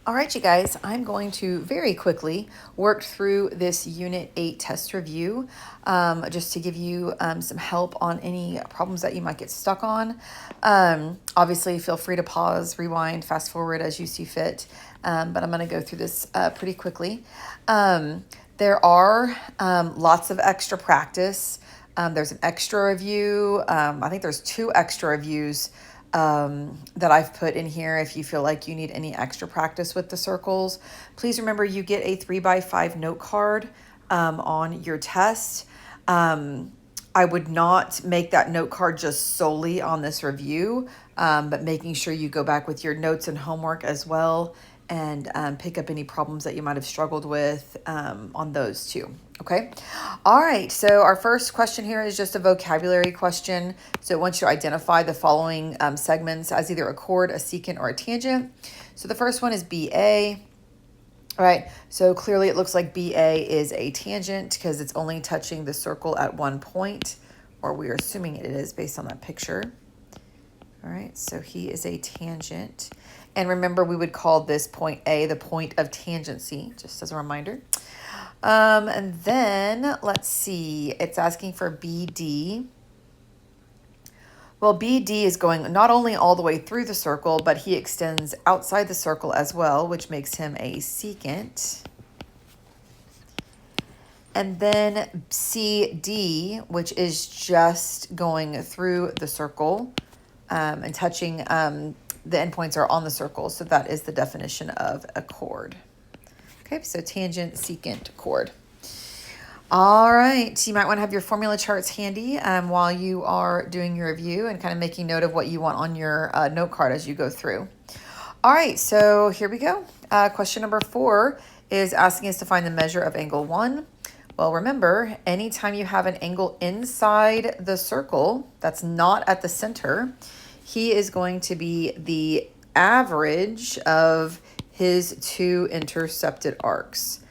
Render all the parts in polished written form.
All right, you guys, I'm going to very quickly work through this Unit 8 test review just to give you some help on any problems that you might get stuck on. Obviously, feel free to pause, rewind, fast forward as you see fit, but I'm going to go through this pretty quickly. There are lots of extra practice. There's an extra review. I think there's 2 extra reviews that I've put in here. If you feel like you need any extra practice with the circles, please remember you get a 3x5 note card on your test. I would not make that note card just solely on this review, but making sure you go back with your notes and homework as well and pick up any problems that you might have struggled with on those too. Okay. All right. So our first question here is just a vocabulary question. So it wants you to identify the following segments as either a chord, a secant, or a tangent. So the first one is BA. All right. So clearly it looks like BA is a tangent because it's only touching the circle at one point, or we are assuming it is based on that picture. All right. So he is a tangent. And remember, we would call this point A the point of tangency, just as a reminder. And then let's see, it's asking for BD. Well, BD is going not only all the way through the circle, but he extends outside the circle as well, which makes him a secant. And then CD, which is just going through the circle and touching, the endpoints are on the circle. So that is the definition of a chord. Okay, so tangent, secant, chord. All right, so you might want to have your formula charts handy while you are doing your review and kind of making note of what you want on your note card as you go through. All right, so here we go. Question number 4 is asking us to find the measure of angle 1. Well, remember, anytime you have an angle inside the circle that's not at the center, he is going to be the average of his 2 intercepted arcs.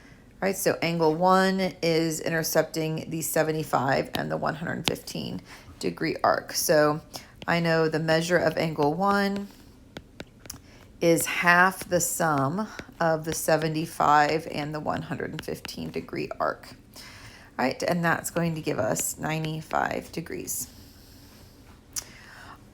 Right, so angle 1 is intercepting the 75 and the 115 degree arc. So I know the measure of angle 1 is half the sum of the 75 and the 115 degree arc. All right, and that's going to give us 95 degrees.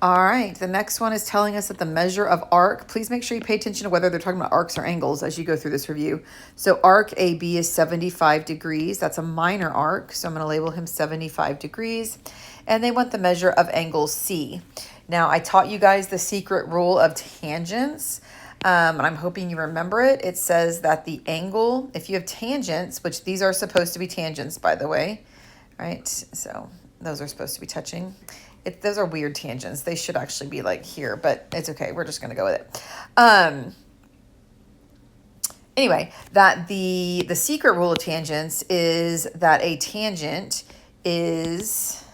All right, the next one is telling us that the measure of arc, please make sure you pay attention to whether they're talking about arcs or angles as you go through this review. So arc AB is 75 degrees. That's a minor arc, so I'm going to label him 75 degrees. And they want the measure of angle C. Now, I taught you guys the secret rule of tangents, and I'm hoping you remember it. It says that the angle, if you have tangents, which these are supposed to be tangents, by the way, right? So those are supposed to be touching. Those are weird tangents. They should actually be like here, but it's okay. We're just going to go with it. Anyway, that the secret rule of tangents is that a tangent is,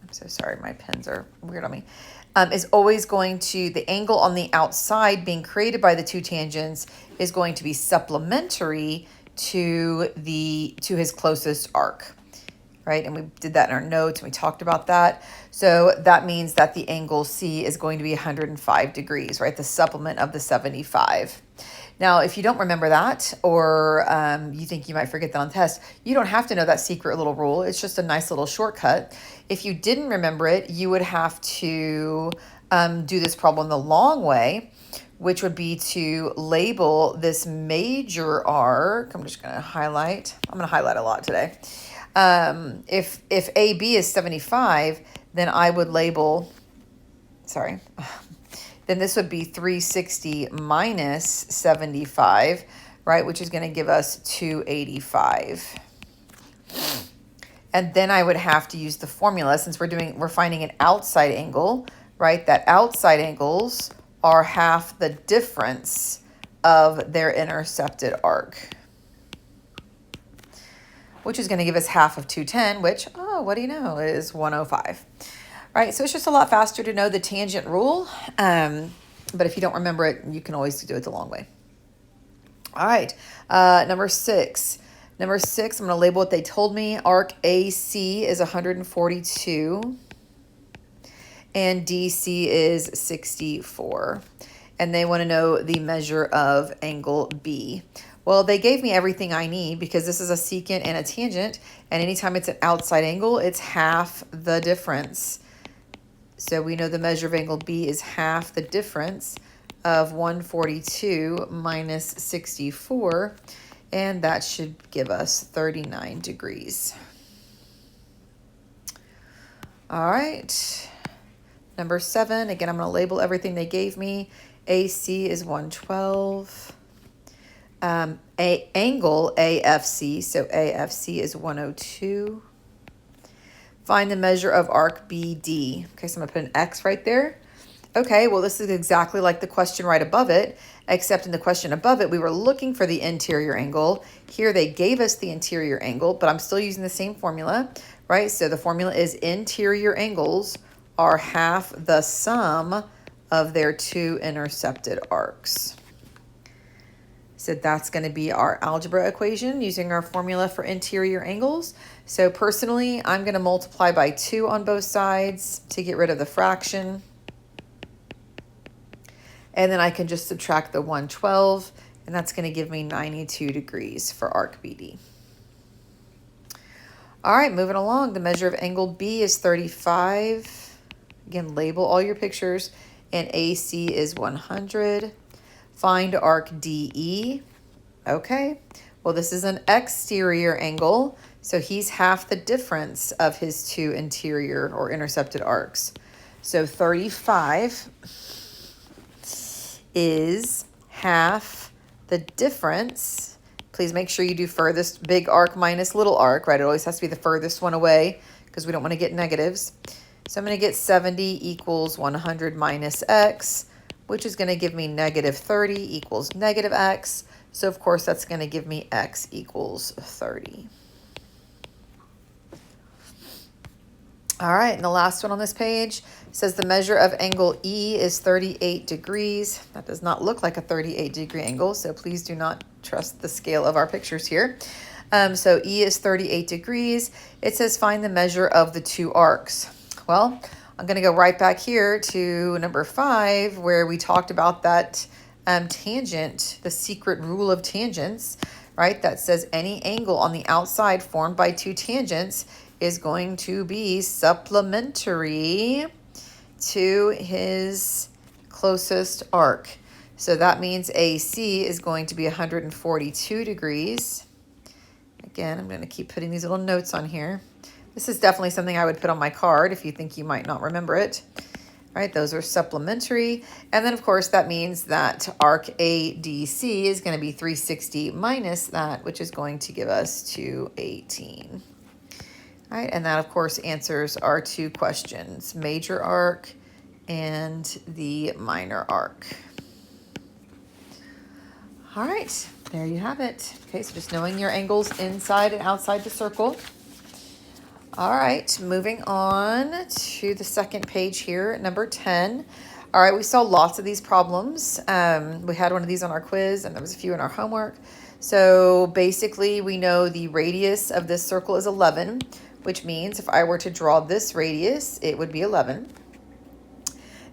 I'm so sorry, my pens are weird on me, is always going to, the angle on the outside being created by the 2 tangents is going to be supplementary to his closest arc. Right, and we did that in our notes and we talked about that. So that means that the angle C is going to be 105 degrees, right? The supplement of the 75. Now, if you don't remember that, or you think you might forget that on the test, you don't have to know that secret little rule. It's just a nice little shortcut. If you didn't remember it, you would have to do this problem the long way, which would be to label this major arc. I'm just going to highlight. I'm going to highlight a lot today. If AB is 75, then I would label, sorry, then this would be 360 minus 75, right, which is going to give us 285. And then I would have to use the formula since we're finding an outside angle, right? That outside angles are half the difference of their intercepted arc, which is going to give us half of 210, which, oh, what do you know, is 105. All right, so it's just a lot faster to know the tangent rule, but if you don't remember it, you can always do it the long way. All right, number 6. Number 6, I'm going to label what they told me. Arc AC is 142, and DC is 64. and they want to know the measure of angle B. Well, they gave me everything I need because this is a secant and a tangent, and anytime it's an outside angle, it's half the difference. So we know the measure of angle B is half the difference of 142 minus 64, and that should give us 39 degrees. All right, number 7, again, I'm going to label everything they gave me. AC is 112. Angle AFC, so AFC is 102. Find the measure of arc BD. Okay, so I'm going to put an X right there. Okay, well, this is exactly like the question right above it, except in the question above it, we were looking for the interior angle. Here, they gave us the interior angle, but I'm still using the same formula, right? So the formula is interior angles are half the sum of their two intercepted arcs. So that's going to be our algebra equation using our formula for interior angles. So personally, I'm going to multiply by 2 on both sides to get rid of the fraction. And then I can just subtract the 112, and that's going to give me 92 degrees for arc BD. All right, moving along. The measure of angle B is 35. Again, label all your pictures. And AC is 100. Find arc DE. Okay, well, this is an exterior angle, so he's half the difference of his two interior or intercepted arcs. So 35 is half the difference. Please make sure you do furthest big arc minus little arc, right? It always has to be the furthest one away because we don't want to get negatives. So I'm going to get 70 equals 100 minus x, which is going to give me negative 30 equals negative x. So, of course, that's going to give me x equals 30. All right, and the last one on this page says the measure of angle E is 38 degrees. That does not look like a 38-degree angle, so please do not trust the scale of our pictures here. So E is 38 degrees. It says find the measure of the two arcs. Well, I'm going to go right back here to number 5, where we talked about that tangent, the secret rule of tangents, right? That says any angle on the outside formed by two tangents is going to be supplementary to his closest arc. So that means AC is going to be 142 degrees. Again, I'm going to keep putting these little notes on here. This is definitely something I would put on my card if you think you might not remember it. All right, those are supplementary. And then, of course, that means that arc ADC is going to be 360 minus that, which is going to give us 218. All right, and that, of course, answers our two questions, major arc and the minor arc. All right, there you have it. Okay, so just knowing your angles inside and outside the circle. All right, moving on to the second page here, number 10. All right, we saw lots of these problems. We had one of these on our quiz, and there was a few in our homework. So basically, we know the radius of this circle is 11, which means if I were to draw this radius, it would be 11.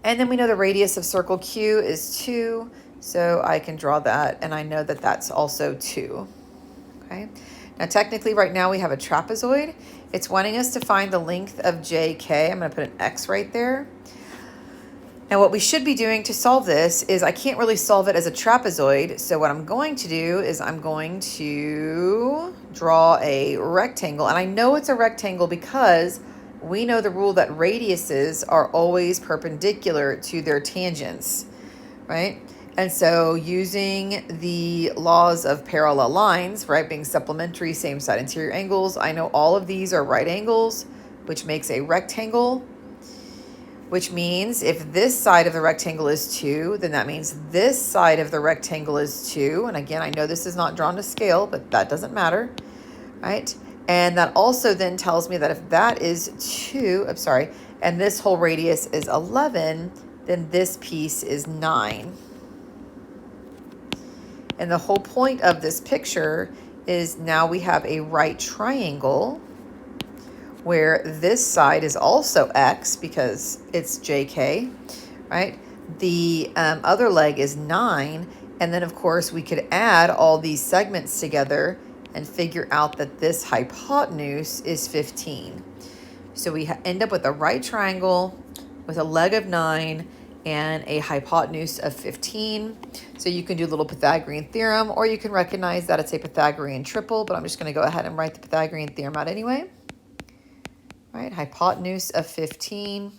And then we know the radius of circle Q is 2, so I can draw that, and I know that that's also 2. Okay. Now, technically, right now we have a trapezoid. It's wanting us to find the length of JK. I'm going to put an X right there. Now, what we should be doing to solve this is I can't really solve it as a trapezoid. So what I'm going to do is I'm going to draw a rectangle. And I know it's a rectangle because we know the rule that radiuses are always perpendicular to their tangents, right? And so using the laws of parallel lines, right, being supplementary, same side interior angles, I know all of these are right angles, which makes a rectangle, which means if this side of the rectangle is 2, then that means this side of the rectangle is 2. And again, I know this is not drawn to scale, but that doesn't matter, right? And that also then tells me that if that is 2, I'm sorry, and this whole radius is 11, then this piece is 9. And the whole point of this picture is now we have a right triangle where this side is also X because it's JK, right? The other leg is 9. And then, of course, we could add all these segments together and figure out that this hypotenuse is 15. So we end up with a right triangle with a leg of 9 and a hypotenuse of 15. So you can do a little Pythagorean theorem, or you can recognize that it's a Pythagorean triple, but I'm just going to go ahead and write the Pythagorean theorem out anyway. Right, hypotenuse of 15,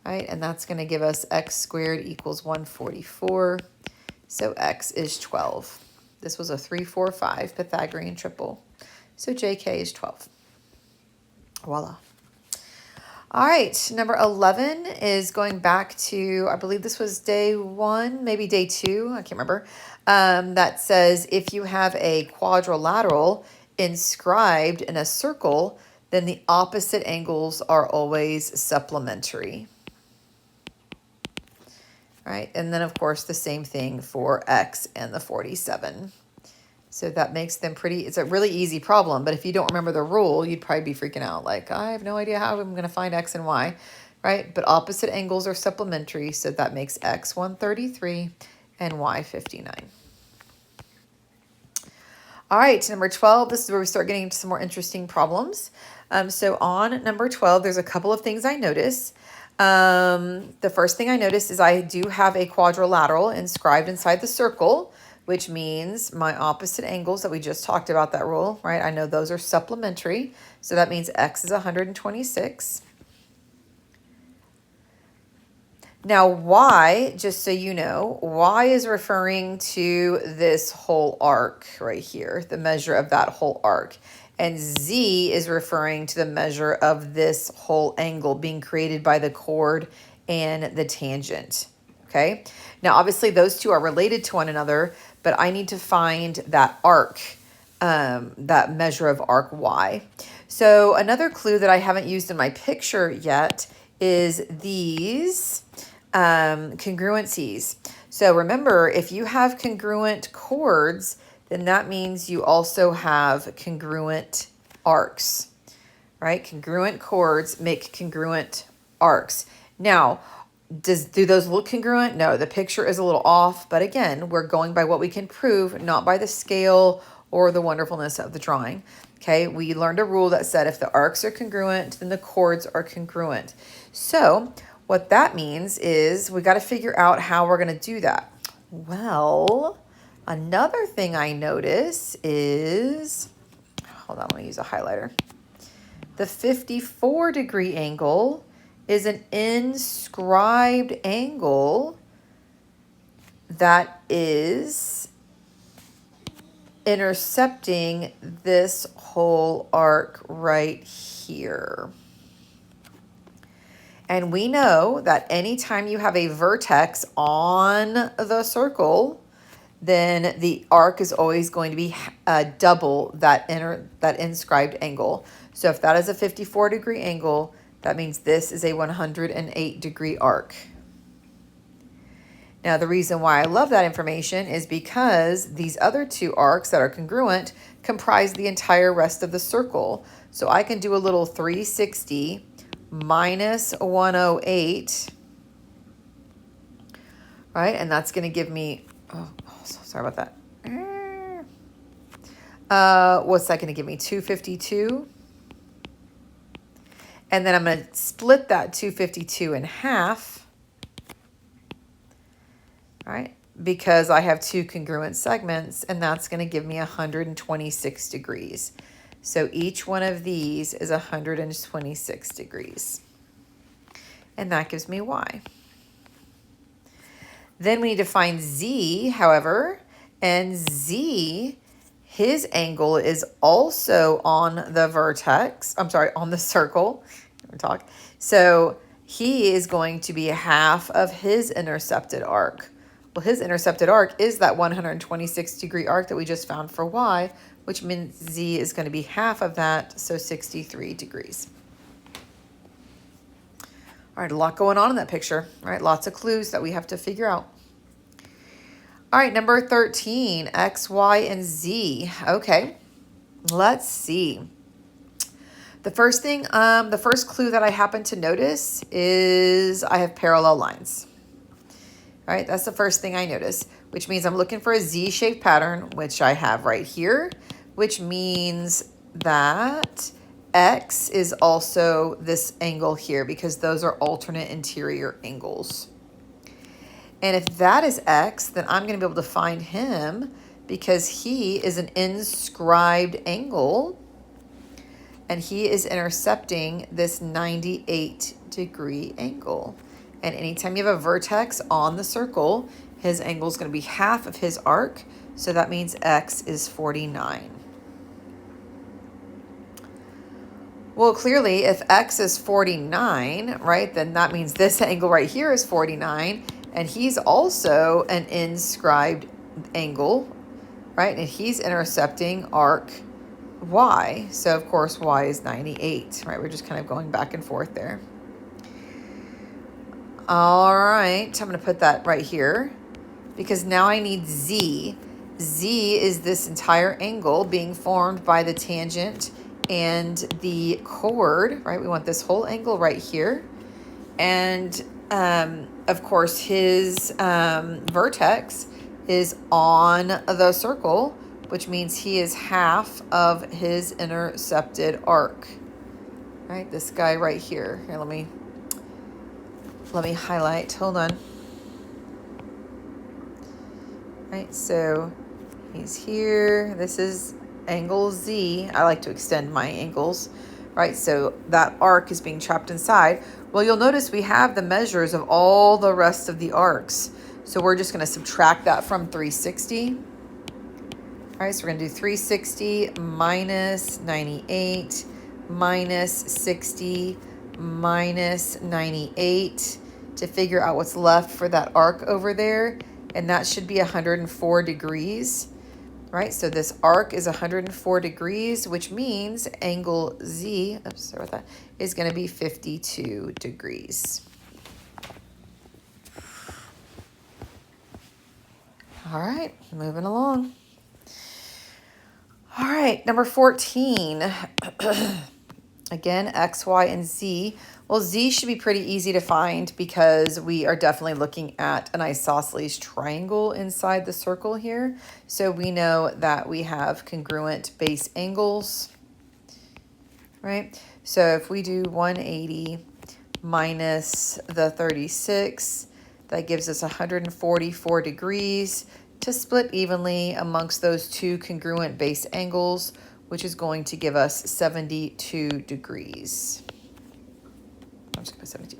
right, and that's going to give us x squared equals 144. So x is 12. This was a 3, 4, 5 Pythagorean triple. So JK is 12. Voila. All right, number 11 is going back to, I believe this was day 1, maybe day 2, I can't remember. That says if you have a quadrilateral inscribed in a circle, then the opposite angles are always supplementary. Right, and then of course the same thing for x and the 47. So that makes them pretty, it's a really easy problem, but if you don't remember the rule, you'd probably be freaking out. Like, I have no idea how I'm going to find x and y, right? But opposite angles are supplementary, so that makes x 133 and y 59. All right, number 12, this is where we start getting into some more interesting problems. So on number 12, there's a couple of things I notice. The first thing I notice is I do have a quadrilateral inscribed inside the circle, which means my opposite angles that we just talked about, that rule, right? I know those are supplementary. So that means x is 126. Now y, just so you know, y is referring to this whole arc right here, the measure of that whole arc. And z is referring to the measure of this whole angle being created by the chord and the tangent. Okay, now obviously those two are related to one another, but I need to find that arc, that measure of arc y. So another clue that I haven't used in my picture yet is these congruencies. So remember, if you have congruent chords, then that means you also have congruent arcs, right? Congruent chords make congruent arcs. Now, do those look congruent? No, the picture is a little off, but again, we're going by what we can prove, not by the scale or the wonderfulness of the drawing. Okay, we learned a rule that said if the arcs are congruent, then the chords are congruent. So what that means is we got to figure out how we're going to do that. Well, another thing I notice is, hold on, let me use a highlighter. The 54-degree angle is an inscribed angle that is intercepting this whole arc right here. And we know that anytime you have a vertex on the circle, then the arc is always going to be double that inscribed angle. So if that is a 54-degree angle, that means this is a 108-degree arc. Now, the reason why I love that information is because these other two arcs that are congruent comprise the entire rest of the circle. So I can do a little 360 minus 108, right? And that's going to give me, sorry about that. What's that going to give me? 252. And then I'm going to split that 252 in half, right? Because I have two congruent segments, and that's going to give me 126 degrees. So each one of these is 126 degrees. And that gives me y. Then we need to find z, however, and z, his angle is also on the vertex, on the circle. So he is going to be half of his intercepted arc. Well, his intercepted arc is that 126-degree arc that we just found for y, which means z is going to be half of that, so 63 degrees. All right, a lot going on in that picture, right? Lots of clues that we have to figure out. All right, number 13, x, y, and z. Okay, let's see. The first thing, the first clue that I happen to notice is I have parallel lines. All right, that's the first thing I notice, which means I'm looking for a Z-shaped pattern, which I have right here, which means that X is also this angle here because those are alternate interior angles. And if that is X, then I'm going to be able to find him because he is an inscribed angle and he is intercepting this 98-degree angle. And anytime you have a vertex on the circle, his angle is going to be half of his arc. So that means X is 49. Well, clearly, if X is 49, right, then that means this angle right here is 49. And he's also an inscribed angle, right? And he's intercepting arc Y. So, of course, Y is 98, right? We're just kind of going back and forth there. All right, I'm going to put that right here because now I need Z. Z is this entire angle being formed by the tangent and the chord, right? We want this whole angle right here. And, of course, his vertex is on the circle, which means he is half of his intercepted arc, right? This guy right here. Here, let me highlight. Hold on. Right, so he's here. This is angle Z. I like to extend my angles, right? So that arc is being trapped inside. Well, you'll notice we have the measures of all the rest of the arcs. So we're just going to subtract that from 360. All right, so we're going to do 360 minus 98 minus 60 minus 98 to figure out what's left for that arc over there. And that should be 104 degrees, right? So this arc is 104 degrees, which means angle Z, oops, sorry about that, is going to be 52 degrees. All right, moving along. All right, number 14. Again, X, Y, and Z. Well, Z should be pretty easy to find because we are definitely looking at an isosceles triangle inside the circle here. So we know that we have congruent base angles, right? So if we do 180 minus the 36, that gives us 144 degrees to split evenly amongst those two congruent base angles, which is going to give us 72 degrees. I'm just going to 72.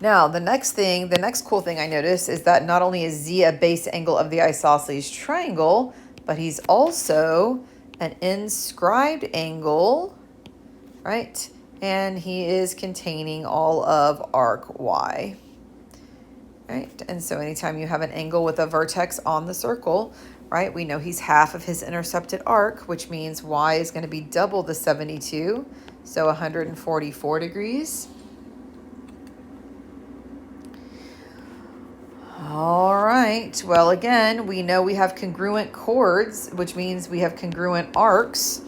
Now, the next cool thing I notice is that not only is Z a base angle of the isosceles triangle, but he's also an inscribed angle, right? And he is containing all of arc Y. Right? And so anytime you have an angle with a vertex on the circle, right, we know he's half of his intercepted arc, which means Y is going to be double the 72, so 144 degrees. All right, well, again, we know we have congruent chords, which means we have congruent arcs.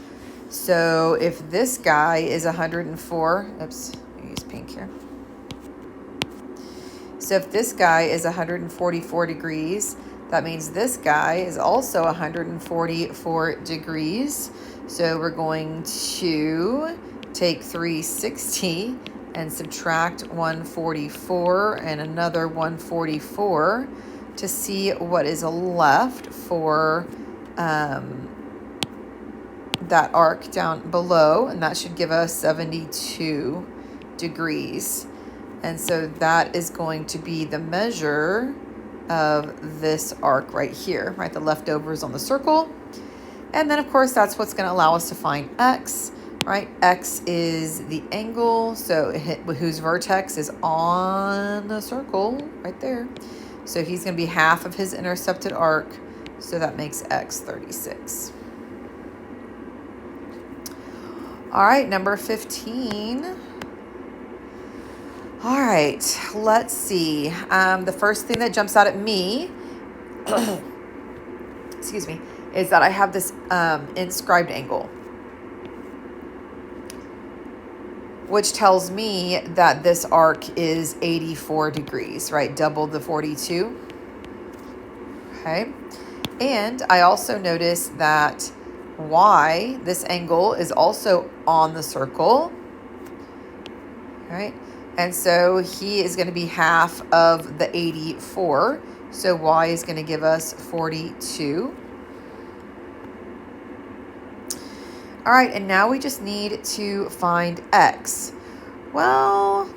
So if this guy is 104, oops, I use pink here. So if this guy is 144 degrees, that means this guy is also 144 degrees. So we're going to take 360 and subtract 144 and another 144 to see what is left for that arc down below. And that should give us 72 degrees. And so that is going to be the measure of this arc right here, right? The leftovers on the circle. And then, of course, that's what's going to allow us to find X, right? X is the angle, so whose vertex is on the circle right there. So he's going to be half of his intercepted arc. So that makes X 36. All right, number 15. All right, let's see. The first thing that jumps out at me, excuse me, is that I have this inscribed angle. which tells me that this arc is 84 degrees, right? Double the 42. Okay. And I also notice that y, this angle, is also on the circle, right? And so he is going to be half of the 84. So y is going to give us 42. All right, and now we just need to find x. Well,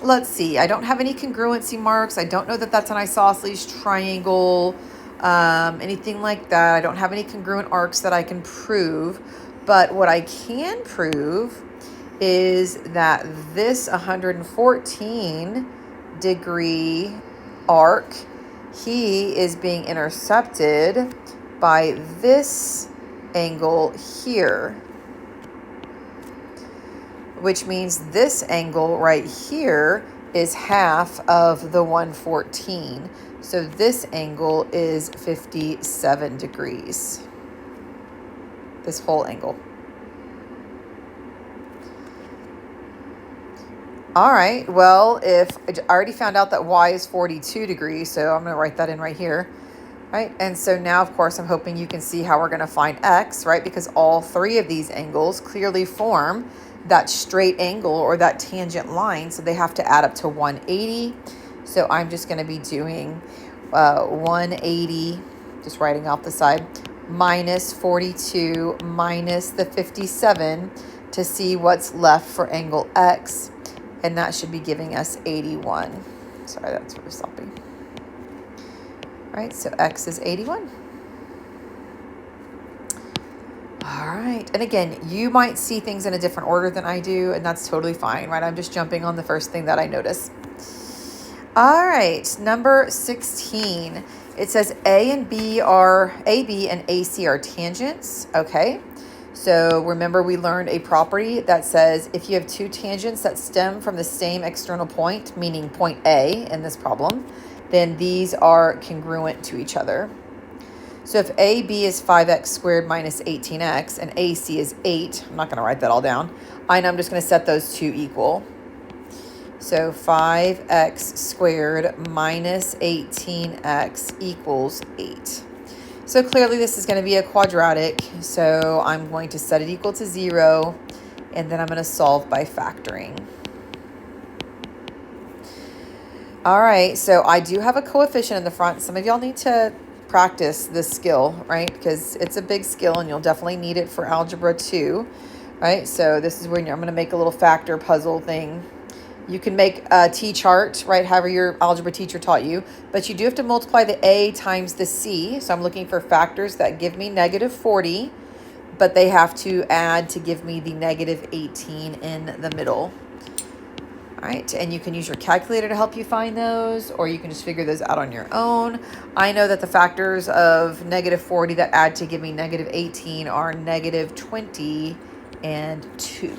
let's see. I don't have any congruency marks. I don't know that that's an isosceles triangle, anything like that. I don't have any congruent arcs that I can prove. But what I can prove is that this 114 degree arc, he is being intercepted by this angle here, which means this angle right here is half of the 114. So this angle is 57 degrees, this whole angle. All right, well, if I already found out that y is 42 degrees, so I'm going to write that in right here. Right, and so now, of course, I'm hoping you can see how we're going to find x, right? Because all three of these angles clearly form that straight angle or that tangent line, so they have to add up to 180. So I'm just going to be doing 180, just writing off the side, minus 42 minus the 57 to see what's left for angle x, and that should be giving us 81. Sorry, that's really sloppy. Right, so x is 81. All right, and again, you might see things in a different order than I do, and that's totally fine, right? I'm just jumping on the first thing that I notice. All right, number 16. It says AB and AC are tangents. Okay, so remember we learned a property that says if you have two tangents that stem from the same external point, meaning point A in this problem, then these are congruent to each other. So if AB is 5x squared minus 18x and AC is 8, I'm not going to write that all down. I know I'm just going to set those two equal. So 5x squared minus 18x equals 8. So clearly this is going to be a quadratic. So I'm going to set it equal to 0, and then I'm going to solve by factoring. All right, so I do have a coefficient in the front. Some of y'all need to practice this skill, right? Because it's a big skill and you'll definitely need it for Algebra 2, right? So this is when I'm going to make a little factor puzzle thing. You can make a T-chart, right, however your algebra teacher taught you, but you do have to multiply the A times the C. So I'm looking for factors that give me negative 40, but they have to add to give me the negative 18 in the middle. All right, and you can use your calculator to help you find those, or you can just figure those out on your own. I know that the factors of negative 40 that add to give me negative 18 are negative 20 and 2.